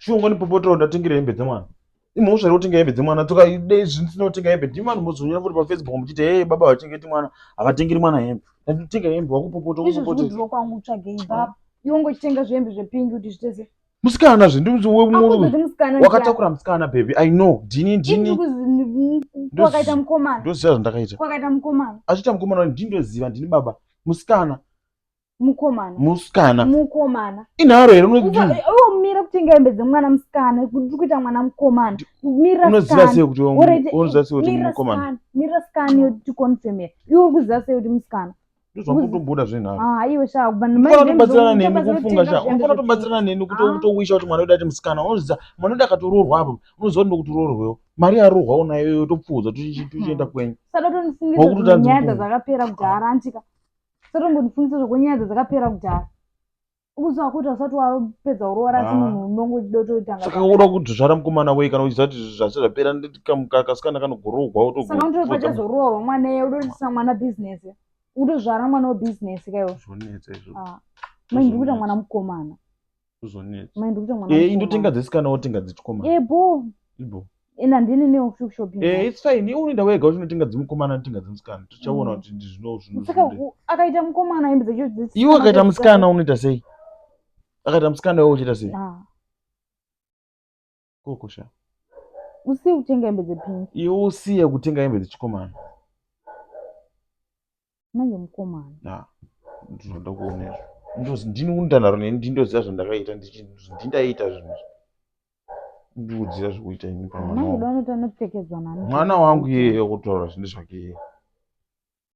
shongo nipopotoro ndatengera hembe dzemwana. Imhosva rotenga hembe dzemwana tsoka dei dzinotenga hembe ndimani muzonyora futi paFacebook muchiti hey baba vachengeti mwana avatengeri mwana hembe. Ndinotenga hembe wakupopota wakupopota. Izvo kwangu utsvagei baba. Iwe ngochitenga zvihembe zvepingi kuti zvitese. Musikana zvindu musikana wakatakura musikana baby. I know. Ndini. Kwakaita mukomana. Ndoziva zvandakaita. Kwakaita mukomana. Achiita mukomana ndindoziva ndini baba. Musikana. Mukomana. Inharo here unodini? Umira kutenga hembe dzemwana musikana kuti kuita mwana mukomana. Mira unoziva sei kuti mukomana? Mira sikana yoti confirm. Iwe ukuziva sei kuti musikana? Ndozvakutomboda zvenharo. Iwe shaka kubatsirana neni kufunga sha. Unofana kubatsirana neni kutowisha kuti mwana wedu ati musikana. Unoziva mwana wedu akatoroorwa apo. Unoziva kuti ndokutoroorwewo. Mari yaroorwa unayo topfuudza tuchienda kwenyu. Saka tonifungisa nyaya dzakapera kudhara antika. Satombotifundisa zvokwenyaya dzakapera kudhara. Ukuziva kuti usati wapedza uroora asi munhu unongodototanga. Saka unoda kudzvara mukomana wei kana uchiziva kuti zvasati zvapera kasikana kanogororwa wotogo. Saka unoti pachazoroorwa mwana iye udotisa mwana business. Udozvara mwana webusiness kaiwo. Zvonetsa izvo. Maindi kuita mwana mukomana. Zvonetsa. Maindi kuita mwana mukomana. Indotenga dzesikana wotenga dzechikomana. Ibo. Ina ndini newo shopping. It's fine. Unoenda wega uchinotenga dzemukomana notenga dzemusikana. Tichaona kuti ndizvino. Saka akaita mukomana hembe dzecho iwe akaita musikana unoita sei? Akaita musikana wewe uchiita sei? Kokosha. Usiye kutenga hembe dzepingi. Iwe usiye kutenga hembe dzechikomana. Manje mukomana. Ndinoda kuona izvo. Ndini undanharo neni ndindoziva zvandakaita ndindaita zvinhu. Ndikudziva zvokuita ini pamwana. Manje unotana kupfekedzwa nani? Mwana wangu yeye kutaura zvinhu zvake.